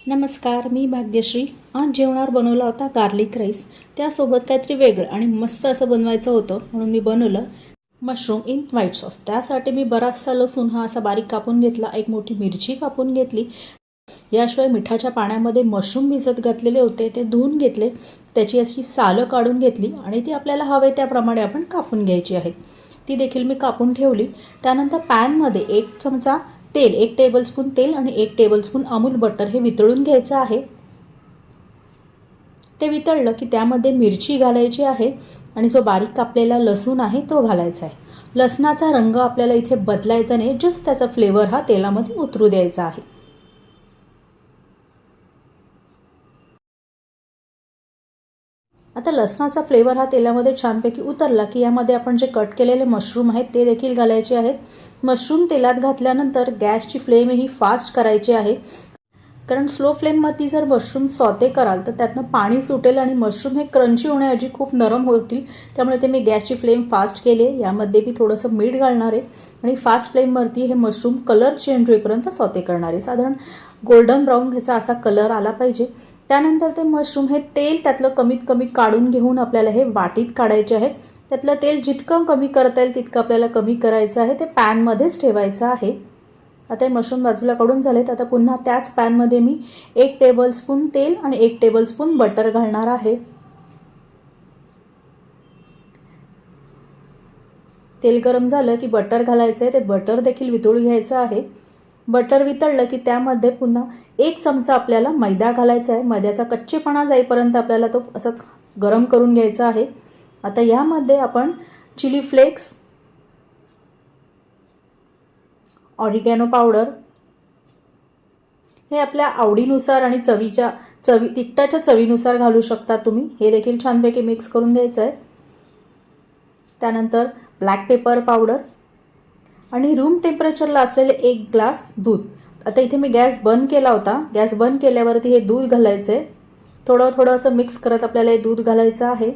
नमस्कार, मी भाग्यश्री. आज जेवणावर बनवला होता गार्लिक राईस. त्यासोबत काहीतरी वेगळं आणि मस्त असं बनवायचं होतं म्हणून मी बनवलं मशरूम इन व्हाईट सॉस. त्यासाठी मी बराचसा लसूण हा असा बारीक कापून घेतला, एक मोठी मिरची कापून घेतली. याशिवाय मिठाच्या पाण्यामध्ये मशरूम भिजत घातलेले होते, ते धुवून घेतले. त्याची अशी सालं काढून घेतली आणि ती आपल्याला हवे त्याप्रमाणे आपण कापून घ्यायची आहेत. ती देखील मी कापून ठेवली. त्यानंतर पॅनमध्ये 1 चमचा तेल, 1 टेबलस्पून तेल आणि 1 टेबलस्पून अमूल बटर हे वितळून घ्यायचं आहे. ते वितळलं की त्यामध्ये मिरची घालायची आहे आणि जो बारीक कापलेला लसूण आहे तो घालायचा आहे. लसणाचा रंग आपल्याला इथे बदलायचा नाही, जस्ट त्याचा फ्लेवर हा तेलामध्ये उतरू द्यायचा आहे. आता लसणाचा फ्लेवर हा तेलामध्ये छानपैकी उतरला की यामध्ये आपण जे कट केलेले मशरूम आहेत ते देखील घालायचे आहेत. मशरूम तेलात घातल्यानंतर गॅसची फ्लेम ही फास्ट करायची आहे, कारण स्लो फ्लेममध्ये जर मशरूम सॉते कराल तर त्यातनं पाणी सुटेल आणि मशरूम हे क्रंची होण्याऐवजी खूप नरम होतील. त्यामुळे ते मी गॅसची फ्लेम फास्ट केली. यामध्ये मी थोडंसं मीठ घालणार आहे आणि फास्ट फ्लेमवरती हे मशरूम कलर चेंज होईपर्यंत सॉते करणार आहे. साधारण गोल्डन ब्राऊन ह्याचा असा कलर आला पाहिजे. त्यानंतर ते मशरूम हे तेल त्यातलं कमीत कमी काढून घेऊन आपल्याला हे वाटीत काढायचे आहेत. त्यातलं तेल जितकं कमी करता येईल तितकं आपल्याला कमी करायचं आहे. ते पॅनमध्येच ठेवायचं आहे. आता हे मशरूम बाजूला काढून झालेत. आता पुन्हा त्याच पॅनमध्ये मी 1 टेबलस्पून तेल आणि 1 टेबलस्पून बटर घालणार आहे. तेल गरम झालं की बटर घालायचं आहे. ते बटर देखील वितळू घ्यायचं आहे. बटर वितळलं की त्यामध्ये पुन्हा 1 चमचा आपल्याला मैदा घालायचा आहे. मैद्याचा कच्चेपणा जाईपर्यंत आपल्याला तो असाच गरम करून घ्यायचा आहे. आता यामध्ये आपण चिली फ्लेक्स, ऑरिगॅनो पावडर हे आपल्या आवडीनुसार आणि तिखटाच्या चवीनुसार घालू शकता तुम्ही. हे देखील छानपैकी मिक्स करून घ्यायचं आहे. त्यानंतर ब्लॅक पेपर पावडर आणि रूम टेम्परेचरला असलेले 1 ग्लास दूध. आता इथे मी गॅस बंद केला होता. गॅस बंद केल्यावरती हे दूध घालायचं आहे. थोडं थोडं असं मिक्स करत आपल्याला हे दूध घालायचं आहे.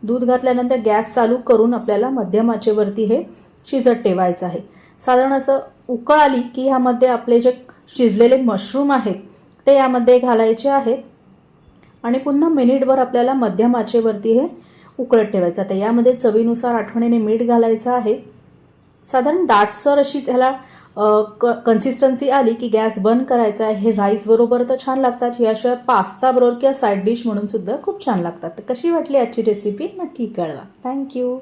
दूध घातल्यानंतर गॅस चालू करून आपल्याला मध्यम आचेवरती हे शिजत ठेवायचं आहे. साधारण असं उकळ आली की ह्यामध्ये आपले जे शिजलेले मशरूम आहेत ते यामध्ये घालायचे आहेत आणि पुन्हा मिनिटभर आपल्याला मध्यम आचेवरती हे उकळत ठेवायचं. आता यामध्ये चवीनुसार आठवणीने मीठ घालायचं आहे. साधारण दाटसर अशी त्याला कन्सिस्टन्सी आली की गॅस बंद करायचा आहे. हे राईस बरोबर तर छान लागतात, याशिवाय पास्ता बरोबर किंवा साईड डिश म्हणून सुद्धा खूप छान लागतात. तर कशी वाटली आजची रेसिपी नक्की कळवा. थँक्यू.